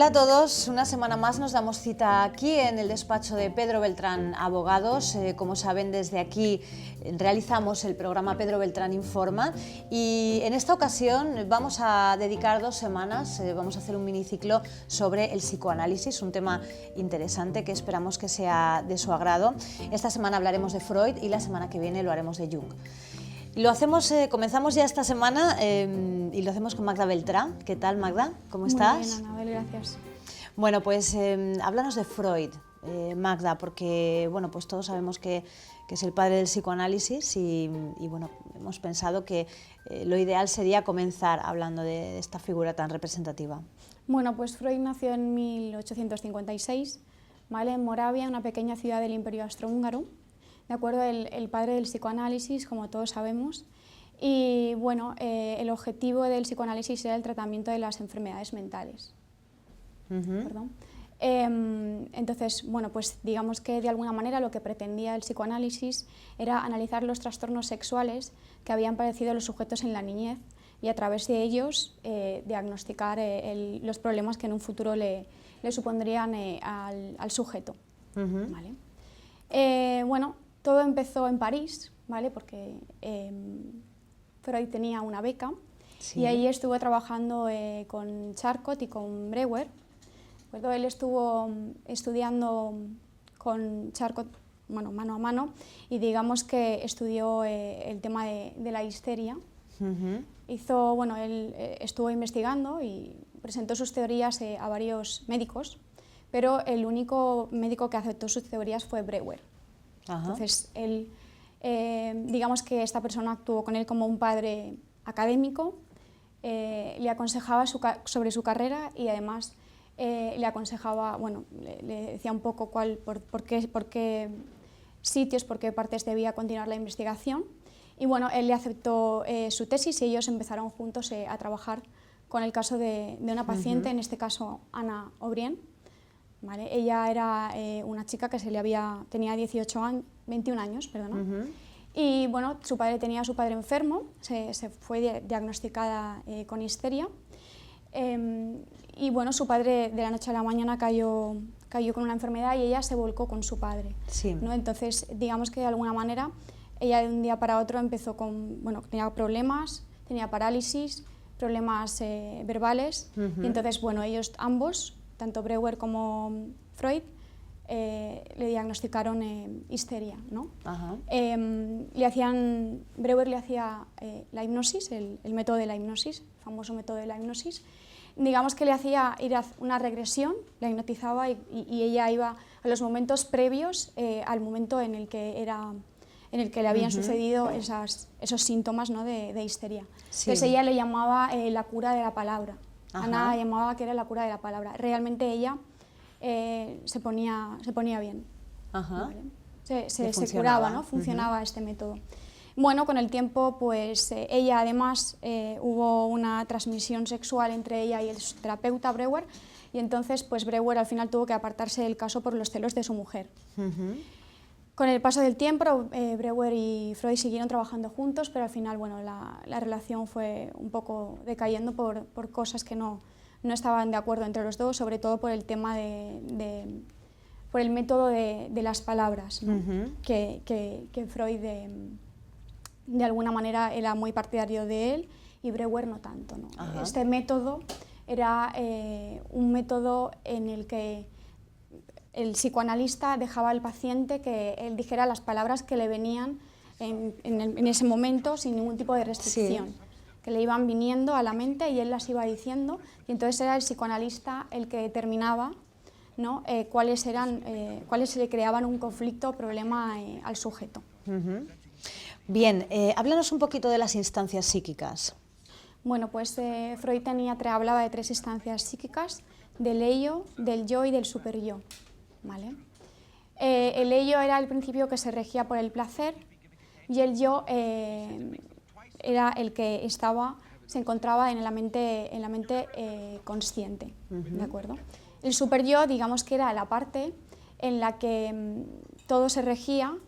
Hola a todos, una semana más nos damos cita aquí en el despacho de Pedro Beltrán Abogados. Como saben, desde aquí realizamos el programa Pedro Beltrán Informa y en esta ocasión vamos a dedicar 2 semanas, vamos a hacer un miniciclo sobre el psicoanálisis, un tema interesante que esperamos que sea de su agrado. Esta semana hablaremos de Freud y la semana que viene lo haremos de Jung. Lo hacemos, comenzamos ya esta semana y lo hacemos con Magda Beltrán. ¿Qué tal, Magda? ¿Cómo estás? Muy bien, Anabel, gracias. Bueno, pues háblanos de Freud, Magda, porque bueno, pues todos sabemos que es el padre del psicoanálisis y bueno, hemos pensado que lo ideal sería comenzar hablando de esta figura tan representativa. Bueno, pues Freud nació en 1856, ¿vale? En Moravia, una pequeña ciudad del Imperio Austrohúngaro. De acuerdo, el padre del psicoanálisis, como todos sabemos, y bueno, el objetivo del psicoanálisis era el tratamiento de las enfermedades mentales. Perdón. Entonces, bueno, pues digamos que de alguna manera lo que pretendía el psicoanálisis era analizar los trastornos sexuales que habían padecido los sujetos en la niñez y a través de ellos diagnosticar los problemas que en un futuro le supondrían al sujeto. ¿Vale? Bueno, todo empezó en París, ¿vale? Porque Freud tenía una beca, sí, y ahí estuvo trabajando con Charcot y con Breuer. Él estuvo estudiando con Charcot, bueno, mano a mano, y digamos que estudió el tema de la histeria. Bueno, él estuvo investigando y presentó sus teorías a varios médicos, pero el único médico que aceptó sus teorías fue Breuer. Entonces, él, digamos que esta persona actuó con él como un padre académico, le aconsejaba sobre su carrera y además le aconsejaba, bueno, le decía un poco por qué sitios, por qué partes debía continuar la investigación. Y bueno, él le aceptó su tesis y ellos empezaron juntos a trabajar con el caso de una paciente, en este caso Ana O'Brien. ¿Vale? Ella era una chica que tenía 21 años, perdona. Y bueno, su padre tenía a su padre enfermo, se fue diagnosticada con histeria. Y bueno, su padre de la noche a la mañana cayó con una enfermedad y ella se volcó con su padre. Sí. ¿no? Entonces, digamos que de alguna manera, ella de un día para otro empezó tenía problemas, tenía parálisis, problemas verbales. Y entonces, bueno, ellos ambos, tanto Breuer como Freud, le diagnosticaron histeria, ¿no? Breuer le hacía la hipnosis, el método de la hipnosis, el famoso método de la hipnosis. Digamos que le hacía ir a una regresión, la hipnotizaba y ella iba a los momentos previos al momento en el que le habían sucedido esos síntomas, ¿no? de histeria. Sí. Entonces ella le llamaba la cura de la palabra. Ana llamaba que era la cura de la palabra. Realmente ella se ponía bien. ¿Vale? Se curaba, ¿no? Funcionaba este método. Bueno, con el tiempo, pues ella además hubo una transmisión sexual entre ella y el terapeuta Breuer, y entonces pues Breuer al final tuvo que apartarse del caso por los celos de su mujer. Con el paso del tiempo, Breuer y Freud siguieron trabajando juntos, pero al final, bueno, la relación fue un poco decayendo por cosas que no estaban de acuerdo entre los dos, sobre todo por el tema por el método de las palabras, ¿no? que Freud de alguna manera era muy partidario de él y Breuer no tanto, ¿no? Este método era un método en el que el psicoanalista dejaba al paciente que él dijera las palabras que le venían en ese momento sin ningún tipo de restricción. Sí. Que le iban viniendo a la mente y él las iba diciendo, y entonces era el psicoanalista el que determinaba, ¿no? cuáles le creaban un conflicto o problema al sujeto. Bien, háblanos un poquito de las instancias psíquicas. Bueno, pues Freud hablaba de 3 instancias psíquicas, del ello, del yo y del superyo. ¿Vale? El ello era el principio que se regía por el placer y el yo era el que se encontraba en la mente consciente, ¿de acuerdo? El superyo, digamos que era la parte en la que todo se regía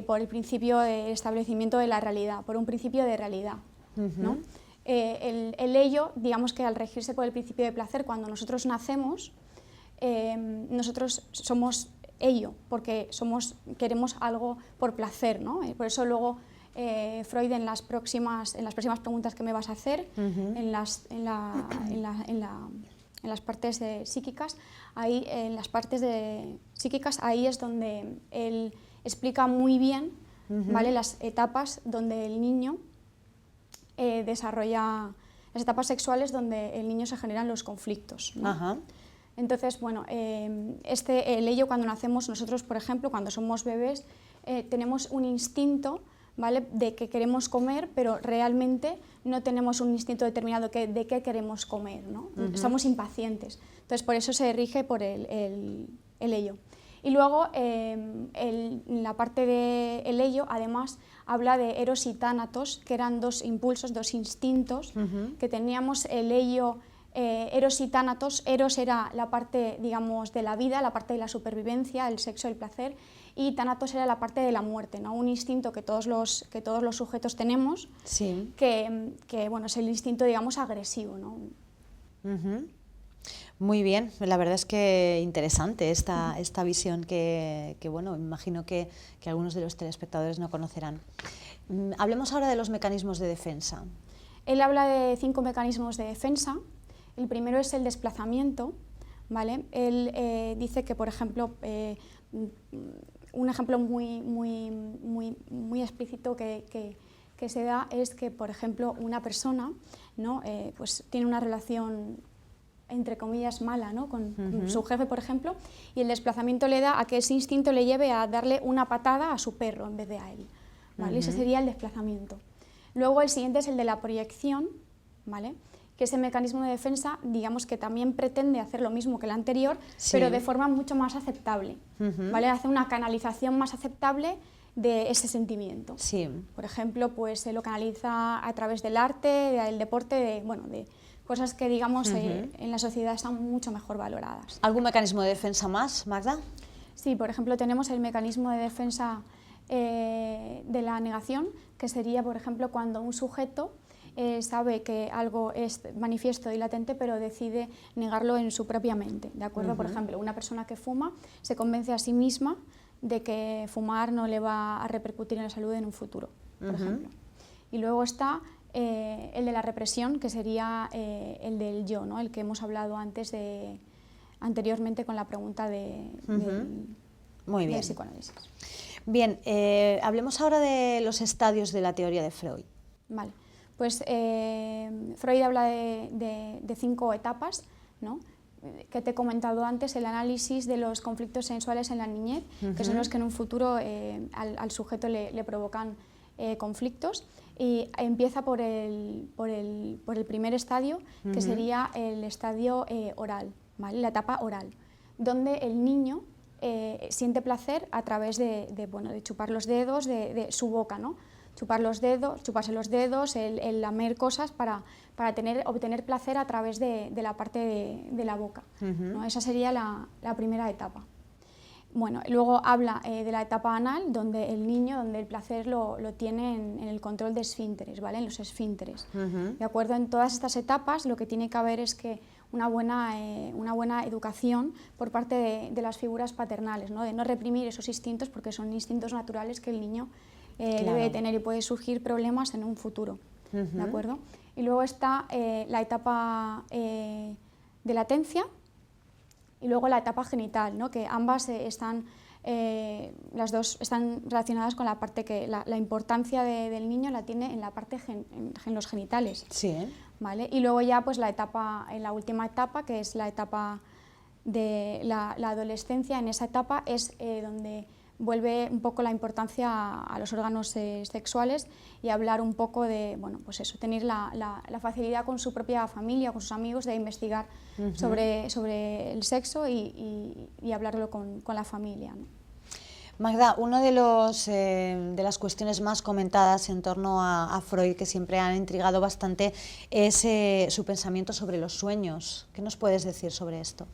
por el principio de establecimiento de la realidad, por un principio de realidad, ¿no? el ello, digamos que al regirse por el principio de placer, cuando nosotros nacemos, nosotros somos ello, porque queremos algo por placer, ¿no? Por eso luego Freud en las próximas preguntas que me vas a hacer, en las partes psíquicas, ahí es donde él explica muy bien, ¿vale?, las etapas donde el niño desarrolla, las etapas sexuales donde el niño se generan los conflictos, ¿no? Ajá. Entonces, bueno, el ello cuando nacemos, nosotros, por ejemplo, cuando somos bebés, tenemos un instinto, ¿vale?, de que queremos comer, pero realmente no tenemos un instinto determinado de qué queremos comer, ¿no? Somos impacientes. Entonces, por eso se rige por el ello. Y luego, la parte del ello, además, habla de eros y tánatos, que eran dos impulsos, dos instintos, que teníamos el ello. Eros y tánatos. Eros era la parte, digamos, de la vida, la parte de la supervivencia, el sexo, el placer, y tánatos era la parte de la muerte, ¿no? Un instinto que todos los sujetos tenemos, Sí. que bueno, es el instinto, digamos, agresivo, ¿no? Muy bien, la verdad es que interesante esta visión que bueno, imagino que algunos de los telespectadores no conocerán. Hablemos ahora de los mecanismos de defensa. Él habla de 5 mecanismos de defensa. El primero es el desplazamiento, ¿vale? Él dice que, por ejemplo, un ejemplo muy explícito que se da es que, por ejemplo, una persona, ¿no?, pues tiene una relación, entre comillas, mala, ¿no?, con su jefe, por ejemplo, y el desplazamiento le da a que ese instinto le lleve a darle una patada a su perro en vez de a él, ¿vale? Ese sería el desplazamiento. Luego el siguiente es el de la proyección, ¿vale?, que ese mecanismo de defensa, digamos que también pretende hacer lo mismo que el anterior, sí, pero de forma mucho más aceptable, ¿vale? Hace una canalización más aceptable de ese sentimiento. Sí. Por ejemplo, pues se lo canaliza a través del arte, del deporte, de cosas que, digamos, en la sociedad están mucho mejor valoradas. ¿Algún mecanismo de defensa más, Magda? Sí, por ejemplo, tenemos el mecanismo de defensa de la negación, que sería, por ejemplo, cuando un sujeto sabe que algo es manifiesto y latente, pero decide negarlo en su propia mente, ¿de acuerdo? Por ejemplo, una persona que fuma se convence a sí misma de que fumar no le va a repercutir en la salud en un futuro, por ejemplo. Y luego está el de la represión, que sería el del yo, ¿no?, el que hemos hablado anteriormente con la pregunta del psicoanálisis. Bien, hablemos ahora de los estadios de la teoría de Freud. Vale. Pues Freud habla de 5 etapas, ¿no?, que te he comentado antes: el análisis de los conflictos sensuales en la niñez, que son los que en un futuro al sujeto le provocan conflictos, y empieza por el primer estadio, que sería el estadio oral, ¿vale?, la etapa oral, donde el niño siente placer a través de chupar los dedos de su boca, ¿no?, chuparse los dedos, el lamer cosas para obtener placer a través de la parte de la boca, ¿no? Esa sería la primera etapa. Bueno, luego habla de la etapa anal, donde el placer lo tiene en el control de esfínteres, ¿vale?, en los esfínteres. ¿De acuerdo? En todas estas etapas lo que tiene que haber es que una buena educación por parte de las figuras paternales, ¿no?, de no reprimir esos instintos, porque son instintos naturales que el niño debe de tener, y puede surgir problemas en un futuro, ¿de acuerdo? Y luego está la etapa de latencia y luego la etapa genital, ¿no?, que ambas las dos están relacionadas con la parte que la importancia del niño la tiene en la parte en los genitales. Sí. ¿Vale? Y luego ya pues la última etapa, que es la etapa de la adolescencia. En esa etapa es donde vuelve un poco la importancia a los órganos sexuales, y hablar un poco de, bueno, pues eso, tener la facilidad con su propia familia, con sus amigos, de investigar sobre el sexo y hablarlo con la familia, ¿no? Magda, una de las cuestiones más comentadas en torno a Freud, que siempre han intrigado bastante, es su pensamiento sobre los sueños. ¿Qué nos puedes decir sobre esto?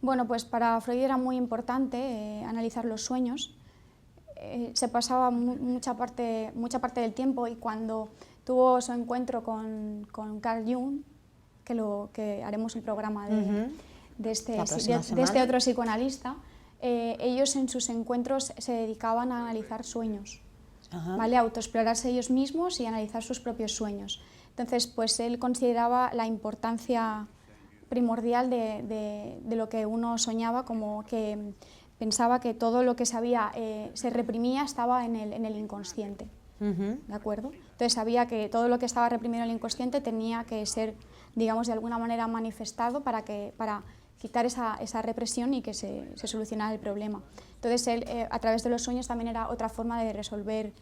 Bueno, pues para Freud era muy importante analizar los sueños. Se pasaba mucha parte del tiempo, y cuando tuvo su encuentro con Carl Jung, que haremos el programa de este otro psicoanalista. Ellos en sus encuentros se dedicaban a analizar sueños, ¿vale? A autoexplorarse ellos mismos y analizar sus propios sueños. Entonces, pues él consideraba la importancia primordial de lo que uno soñaba, como que pensaba que todo lo que se reprimía estaba en el inconsciente, ¿de acuerdo? Entonces sabía que todo lo que estaba reprimido en el inconsciente tenía que ser, digamos, de alguna manera manifestado para quitar esa represión y que se solucionara el problema. Entonces él, a través de los sueños, también era otra forma de resolver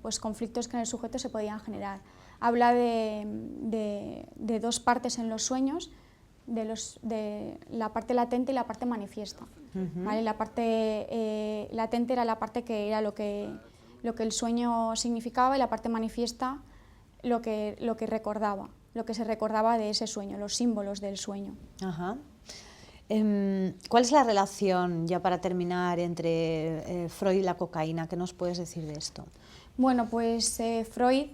pues conflictos que en el sujeto se podían generar. Habla de dos partes en los sueños, de la parte latente y la parte manifiesta. ¿Vale? La parte latente era la parte que era lo que el sueño significaba, y la parte manifiesta lo que recordaba, lo que se recordaba de ese sueño, los símbolos del sueño. Ajá. ¿Cuál es la relación, ya para terminar, entre Freud y la cocaína? ¿Qué nos puedes decir de esto? Bueno, pues Freud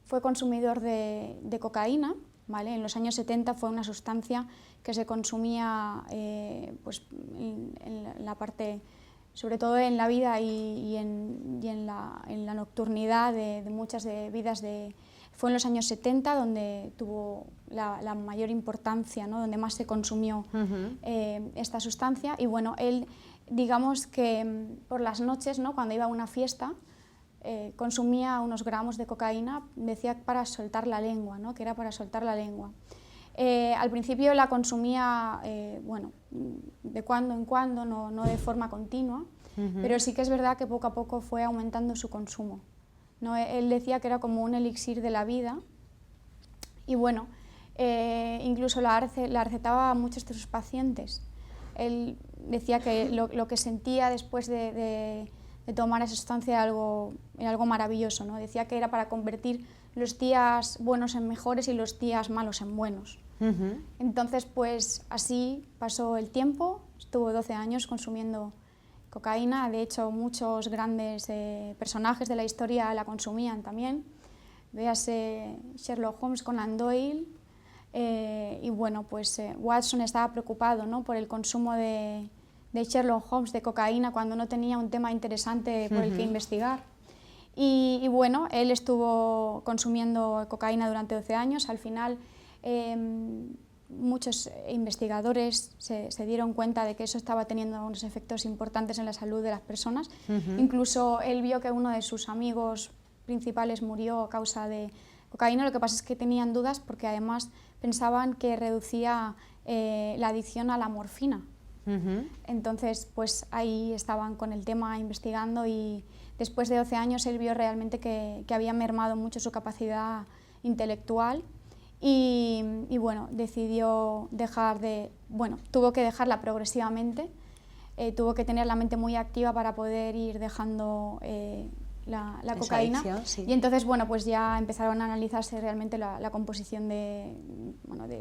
fue consumidor de cocaína, ¿vale? En los años 70 fue una sustancia que se consumía pues, en la parte, sobre todo en la vida y en la nocturnidad de muchas vidas Fue en los años 70 donde tuvo la mayor importancia, ¿no? Donde más se consumió esta sustancia. Y bueno, él, digamos que por las noches, ¿no? Cuando iba a una fiesta, consumía unos gramos de cocaína, decía para soltar la lengua, ¿no? Que era para soltar la lengua. Al principio la consumía, bueno, de cuando en cuando, no de forma continua, pero sí que es verdad que poco a poco fue aumentando su consumo, ¿no? Él decía que era como un elixir de la vida y bueno, incluso la recetaba a muchos de sus pacientes. Él decía que lo que sentía después de tomar esa sustancia era algo maravilloso, ¿no? Decía que era para convertir los días buenos en mejores y los días malos en buenos. Entonces, pues así pasó el tiempo, estuvo 12 años consumiendo cocaína. De hecho, muchos grandes personajes de la historia la consumían también. Véase Sherlock Holmes, Conan Doyle, y bueno, pues Watson estaba preocupado, ¿no? Por el consumo de Sherlock Holmes de cocaína cuando no tenía un tema interesante por el que investigar. Y bueno, él estuvo consumiendo cocaína durante 12 años. Al final, muchos investigadores se dieron cuenta de que eso estaba teniendo unos efectos importantes en la salud de las personas. Incluso él vio que uno de sus amigos principales murió a causa de cocaína. Lo que pasa es que tenían dudas porque además pensaban que reducía la adicción a la morfina. Entonces, pues ahí estaban con el tema investigando y después de 12 años él vio realmente que había mermado mucho su capacidad intelectual y bueno, decidió tuvo que dejarla progresivamente, tuvo que tener la mente muy activa para poder ir dejando la cocaína, adicción, sí. Y entonces, bueno, pues ya empezaron a analizarse realmente la composición de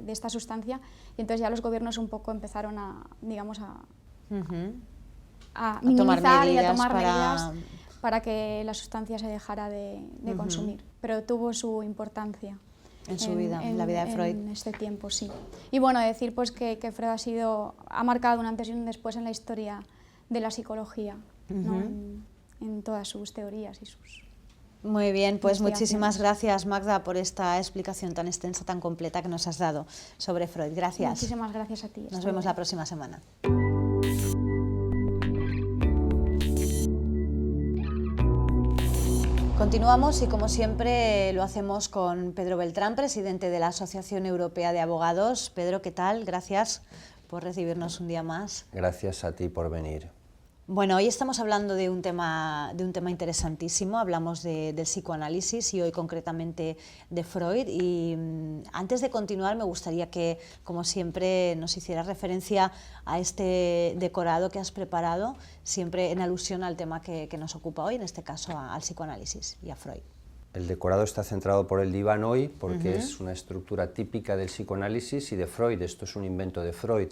esta sustancia y entonces ya los gobiernos un poco empezaron a minimizar y a tomar medidas para que la sustancia se dejara de consumir, pero tuvo su importancia. En su vida, en la vida de Freud. En este tiempo, sí. Y bueno, decir pues que Freud ha marcado un antes y un después en la historia de la psicología, ¿no? En todas sus teorías y sus... Muy bien, pues muchísimas gracias, Magda, por esta explicación tan extensa, tan completa que nos has dado sobre Freud. Gracias. Muchísimas gracias a ti. Nos vemos la próxima semana. Continuamos y como siempre lo hacemos con Pedro Beltrán, presidente de la Asociación Europea de Abogados. Pedro, ¿qué tal? Gracias por recibirnos un día más. Gracias a ti por venir. Bueno, hoy estamos hablando de un tema interesantísimo, hablamos del psicoanálisis y hoy concretamente de Freud y antes de continuar me gustaría que, como siempre, nos hicieras referencia a este decorado que has preparado, siempre en alusión al tema que nos ocupa hoy, en este caso al psicoanálisis y a Freud. El decorado está centrado por el diván hoy porque es una estructura típica del psicoanálisis y de Freud. Esto es un invento de Freud.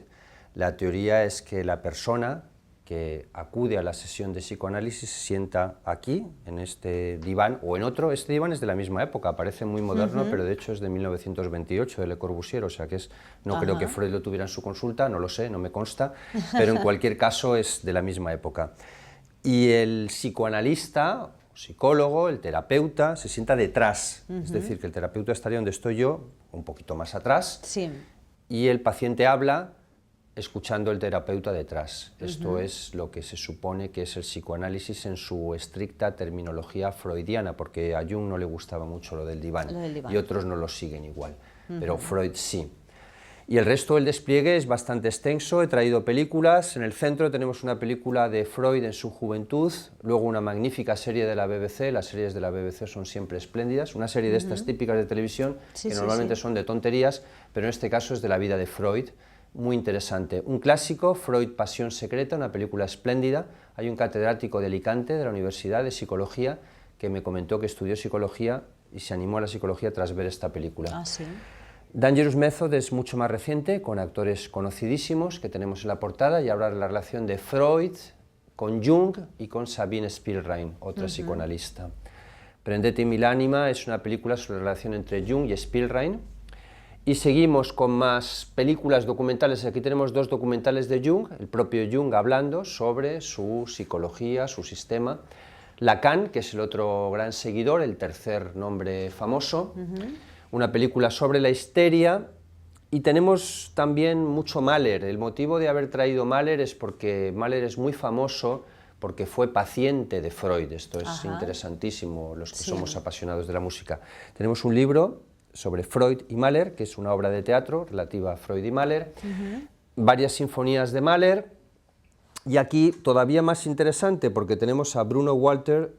La teoría es que la persona que acude a la sesión de psicoanálisis se sienta aquí, en este diván, o en otro. Este diván es de la misma época, parece muy moderno, pero de hecho es de 1928, de Le Corbusier, o sea que no creo que Freud lo tuviera en su consulta, no lo sé, no me consta, pero en cualquier caso es de la misma época. Y el psicoanalista, psicólogo, el terapeuta, se sienta detrás, es decir, que el terapeuta estaría donde estoy yo, un poquito más atrás, y el paciente habla escuchando el terapeuta detrás. Esto es lo que se supone que es el psicoanálisis en su estricta terminología freudiana, porque a Jung no le gustaba mucho lo del diván, y otros no lo siguen igual, pero Freud sí. Y el resto del despliegue es bastante extenso, he traído películas, en el centro tenemos una película de Freud en su juventud, luego una magnífica serie de la BBC, las series de la BBC son siempre espléndidas, una serie de estas típicas de televisión, que normalmente son de tonterías, pero en este caso es de la vida de Freud, muy interesante. Un clásico, Freud, Pasión secreta, una película espléndida. Hay un catedrático de Alicante, de la Universidad de Psicología, que me comentó que estudió psicología y se animó a la psicología tras ver esta película. Ah, sí. Dangerous Method es mucho más reciente, con actores conocidísimos que tenemos en la portada, y habla de la relación de Freud con Jung y con Sabine Spielrein, otra psicoanalista. Prendete mil ánima es una película sobre la relación entre Jung y Spielrein. Y seguimos con más películas documentales. Aquí tenemos dos documentales de Jung, el propio Jung hablando sobre su psicología, su sistema. Lacan, que es el otro gran seguidor, el tercer nombre famoso. Una película sobre la histeria. Y tenemos también mucho Mahler. El motivo de haber traído Mahler es porque Mahler es muy famoso porque fue paciente de Freud. Esto es interesantísimo, los que somos apasionados de la música. Tenemos un libro sobre Freud y Mahler, que es una obra de teatro relativa a Freud y Mahler, varias sinfonías de Mahler, y aquí todavía más interesante porque tenemos a Bruno Walter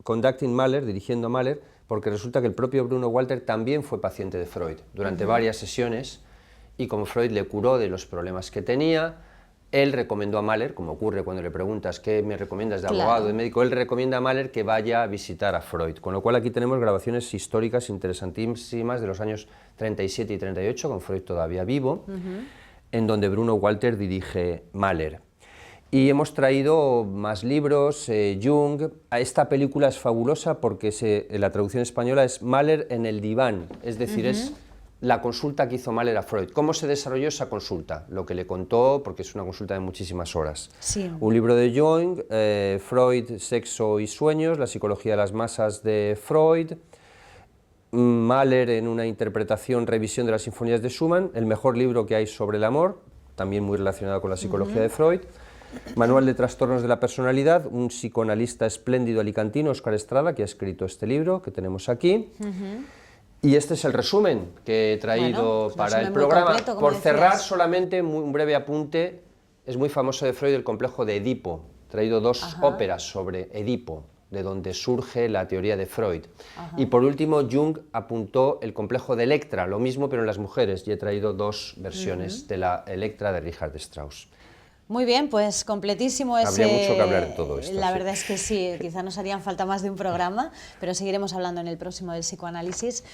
conducting Mahler, dirigiendo a Mahler, porque resulta que el propio Bruno Walter también fue paciente de Freud durante varias sesiones, y como Freud le curó de los problemas que tenía, él recomendó a Mahler, como ocurre cuando le preguntas qué me recomiendas de abogado, de médico, él recomienda a Mahler que vaya a visitar a Freud, con lo cual aquí tenemos grabaciones históricas interesantísimas de los años 37 y 38, con Freud todavía vivo, en donde Bruno Walter dirige Mahler. Y hemos traído más libros, Jung. Esta película es fabulosa porque la traducción española es Mahler en el diván, es decir, es la consulta que hizo Mahler a Freud. ¿Cómo se desarrolló esa consulta? Lo que le contó, porque es una consulta de muchísimas horas. Un libro de Jung, Freud, Sexo y Sueños, la psicología de las masas de Freud, Mahler en una interpretación, revisión de las sinfonías de Schumann, el mejor libro que hay sobre el amor, también muy relacionado con la psicología de Freud, Manual de trastornos de la personalidad, un psicoanalista espléndido alicantino, Óscar Estrada, que ha escrito este libro que tenemos aquí. Y este es el resumen que he traído para el programa. Completo, por cerrar, solamente un breve apunte, es muy famoso de Freud el complejo de Edipo. He traído dos óperas sobre Edipo, de donde surge la teoría de Freud. Y por último, Jung apuntó el complejo de Electra, lo mismo pero en las mujeres, y he traído dos versiones de la Electra de Richard Strauss. Muy bien, pues completísimo ese... Habría mucho que hablar de todo esto. La verdad es que sí, quizá nos harían falta más de un programa, pero seguiremos hablando en el próximo del psicoanálisis.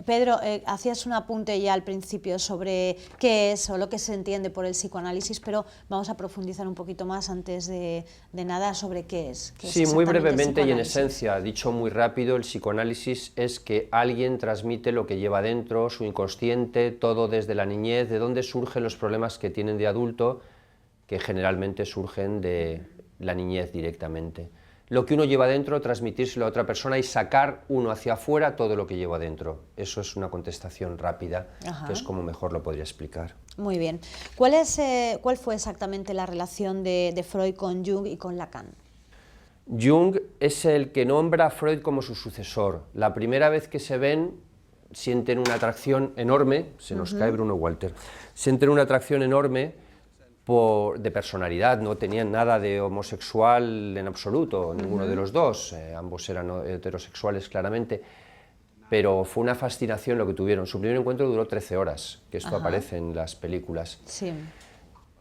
Pedro, hacías un apunte ya al principio sobre qué es o lo que se entiende por el psicoanálisis, pero vamos a profundizar un poquito más antes de nada sobre qué es. Sí, muy brevemente y en esencia, dicho muy rápido, el psicoanálisis es que alguien transmite lo que lleva dentro, su inconsciente, todo desde la niñez, de dónde surgen los problemas que tienen de adulto, que generalmente surgen de la niñez directamente. Lo que uno lleva dentro, transmitírselo a otra persona y sacar uno hacia afuera todo lo que lleva dentro. Eso es una contestación rápida, que es como mejor lo podría explicar. Muy bien. ¿Cuál fue exactamente la relación de Freud con Jung y con Lacan? Jung es el que nombra a Freud como su sucesor. La primera vez que se ven, sienten una atracción enorme, se nos cae Bruno Walter, sienten una atracción enorme de personalidad, no tenían nada de homosexual en absoluto, ninguno de los dos, ambos eran heterosexuales claramente, pero fue una fascinación lo que tuvieron. Su primer encuentro duró 13 horas, que esto aparece en las películas. Sí.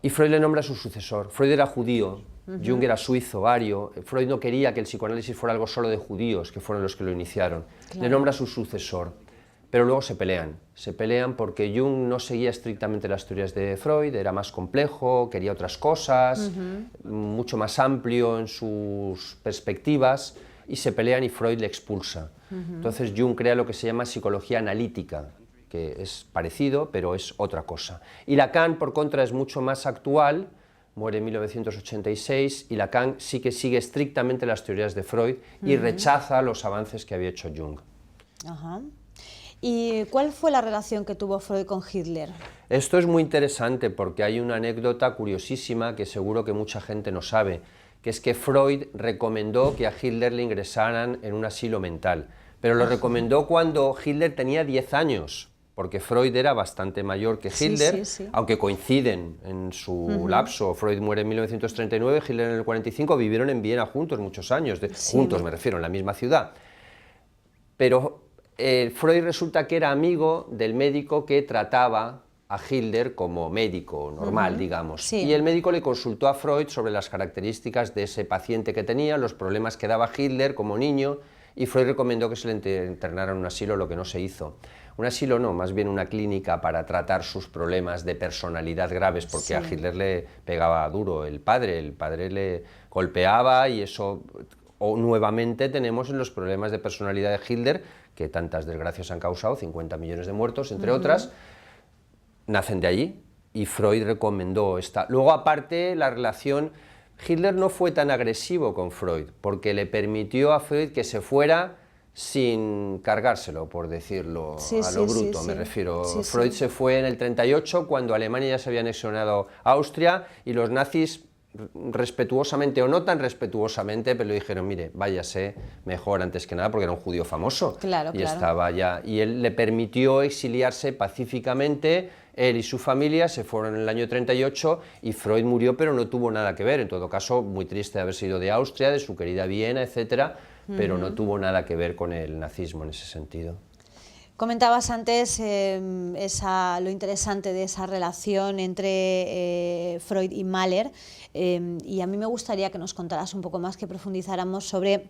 Y Freud le nombra a su sucesor. Freud era judío, Jung era suizo, ario. Freud no quería que el psicoanálisis fuera algo solo de judíos, que fueron los que lo iniciaron. Le nombra a su sucesor. pero luego se pelean porque Jung no seguía estrictamente las teorías de Freud, era más complejo, quería otras cosas, mucho más amplio en sus perspectivas, y se pelean y Freud le expulsa. Entonces Jung crea lo que se llama psicología analítica, que es parecido, pero es otra cosa. Y Lacan, por contra, es mucho más actual, muere en 1986, y Lacan sí que sigue estrictamente las teorías de Freud y rechaza los avances que había hecho Jung. Ajá. ¿Y cuál fue la relación que tuvo Freud con Hitler? Esto es muy interesante porque hay una anécdota curiosísima que seguro que mucha gente no sabe, que es que Freud recomendó que a Hitler le ingresaran en un asilo mental, pero lo recomendó cuando Hitler tenía 10 años, porque Freud era bastante mayor que Hitler, aunque coinciden en su lapso. Freud muere en 1939, Hitler en el 45, vivieron en Viena juntos muchos años, juntos me refiero, en la misma ciudad. Pero Freud resulta que era amigo del médico que trataba a Hitler como médico normal, digamos. Y el médico le consultó a Freud sobre las características de ese paciente que tenía, los problemas que daba Hitler como niño, y Freud recomendó que se le internara en un asilo, lo que no se hizo. Un asilo no, más bien una clínica para tratar sus problemas de personalidad graves, porque a Hitler le pegaba duro el padre le golpeaba, y eso nuevamente tenemos en los problemas de personalidad de Hitler, que tantas desgracias han causado, 50 millones de muertos, entre otras, nacen de allí, y Freud recomendó esta. Luego, aparte, la relación, Hitler no fue tan agresivo con Freud, porque le permitió a Freud que se fuera sin cargárselo, por decirlo a lo bruto, me refiero. Freud se fue en el 38, cuando Alemania ya se había anexionado a Austria, y los nazis, respetuosamente o no tan respetuosamente, pero le dijeron, mire, váyase mejor, antes que nada, porque era un judío famoso, estaba ya, y él le permitió exiliarse pacíficamente. Él y su familia se fueron en el año 38, y Freud murió, pero no tuvo nada que ver, en todo caso, muy triste de haber sido de Austria, de su querida Viena, etcétera, pero no tuvo nada que ver con el nazismo en ese sentido. Comentabas antes lo interesante de esa relación entre Freud y Mahler, y a mí me gustaría que nos contaras un poco más, que profundizáramos sobre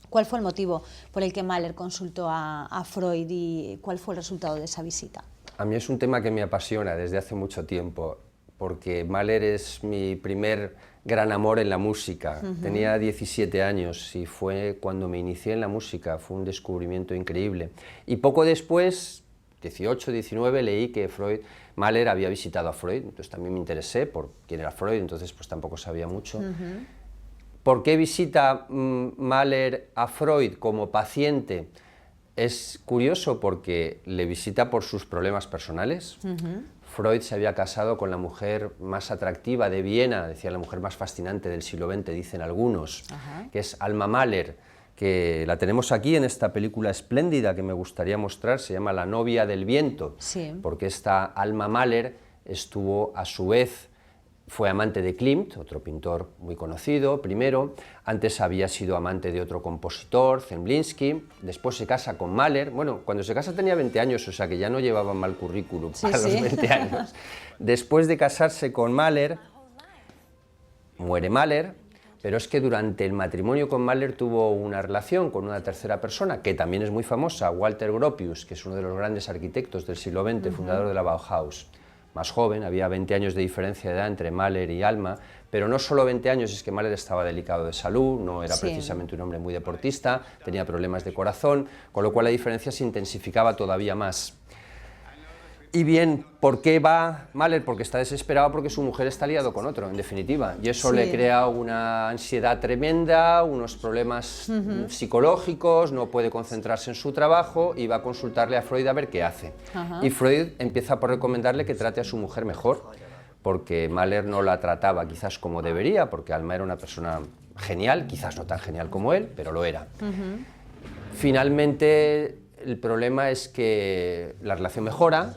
cuál fue el motivo por el que Mahler consultó a Freud y cuál fue el resultado de esa visita. A mí es un tema que me apasiona desde hace mucho tiempo, porque Mahler es mi primer gran amor en la música. Tenía 17 años y fue cuando me inicié en la música, fue un descubrimiento increíble. Y poco después, 18, 19, leí que Mahler había visitado a Freud, entonces también me interesé por quién era Freud, entonces pues tampoco sabía mucho. ¿Por qué visita Mahler a Freud como paciente? Es curioso porque le visita por sus problemas personales. Freud se había casado con la mujer más atractiva de Viena, decía la mujer más fascinante del siglo XX, dicen algunos, que es Alma Mahler, que la tenemos aquí en esta película espléndida que me gustaría mostrar, se llama La novia del viento, porque esta Alma Mahler estuvo a su vez, fue amante de Klimt, otro pintor muy conocido, primero, antes había sido amante de otro compositor, Zemlinsky, después se casa con Mahler, bueno, cuando se casa tenía 20 años, o sea que ya no llevaba mal currículum para los 20 años. Después de casarse con Mahler, muere Mahler, pero es que durante el matrimonio con Mahler tuvo una relación con una tercera persona, que también es muy famosa, Walter Gropius, que es uno de los grandes arquitectos del siglo XX, fundador de la Bauhaus. Más joven, había 20 años de diferencia de edad entre Mahler y Alma, pero no solo 20 años, es que Mahler estaba delicado de salud, no era precisamente un hombre muy deportista, tenía problemas de corazón, con lo cual la diferencia se intensificaba todavía más. Y bien, ¿por qué va Mahler? Porque está desesperado porque su mujer está liado con otro, en definitiva, y eso le crea una ansiedad tremenda, unos problemas psicológicos, no puede concentrarse en su trabajo, y va a consultarle a Freud a ver qué hace. Y Freud empieza por recomendarle que trate a su mujer mejor, porque Mahler no la trataba quizás como debería, porque Alma era una persona genial, quizás no tan genial como él, pero lo era. Finalmente, el problema es que la relación mejora,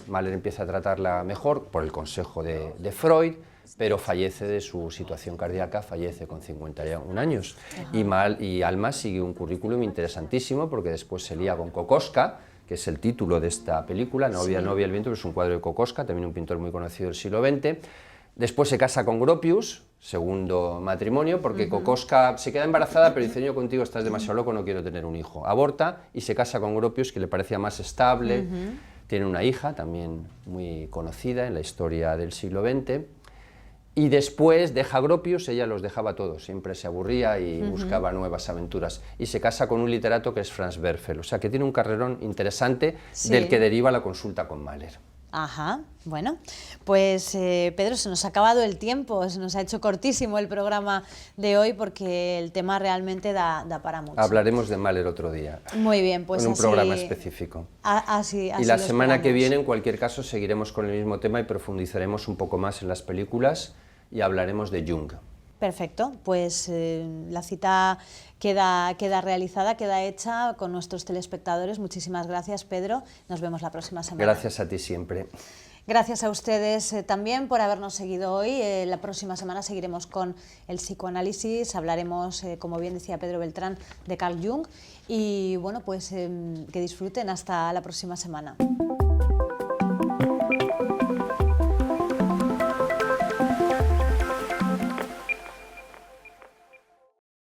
Mahler empieza a tratarla mejor por el consejo de Freud, pero fallece de su situación cardíaca, fallece con 51 años. Y Alma sigue un currículum interesantísimo, porque después se lía con Kokoschka, que es el título de esta película, Novia del viento, que es un cuadro de Kokoschka, también un pintor muy conocido del siglo XX. Después se casa con Gropius, segundo matrimonio, porque Kokoschka se queda embarazada, pero dice, yo contigo estás demasiado loco, no quiero tener un hijo. Aborta y se casa con Gropius, que le parecía más estable. Tiene una hija, también muy conocida en la historia del siglo XX. Y después deja a Gropius, ella los dejaba a todos, siempre se aburría y buscaba nuevas aventuras. Y se casa con un literato que es Franz Werfel, o sea que tiene un carrerón interesante del que deriva la consulta con Mahler. Ajá, bueno, pues Pedro, se nos ha acabado el tiempo, se nos ha hecho cortísimo el programa de hoy porque el tema realmente da para mucho. Hablaremos de Mahler otro día. Muy bien, pues en un así, programa específico. Así y la lo semana que esperamos. viene, en cualquier caso, seguiremos con el mismo tema y profundizaremos un poco más en las películas y hablaremos de Jung. Perfecto, pues la cita queda realizada, queda hecha con nuestros telespectadores. Muchísimas gracias, Pedro. Nos vemos la próxima semana. Gracias a ti siempre. Gracias a ustedes también por habernos seguido hoy. La próxima semana seguiremos con el psicoanálisis, hablaremos, como bien decía Pedro Beltrán, de Carl Jung y bueno, pues que disfruten hasta la próxima semana.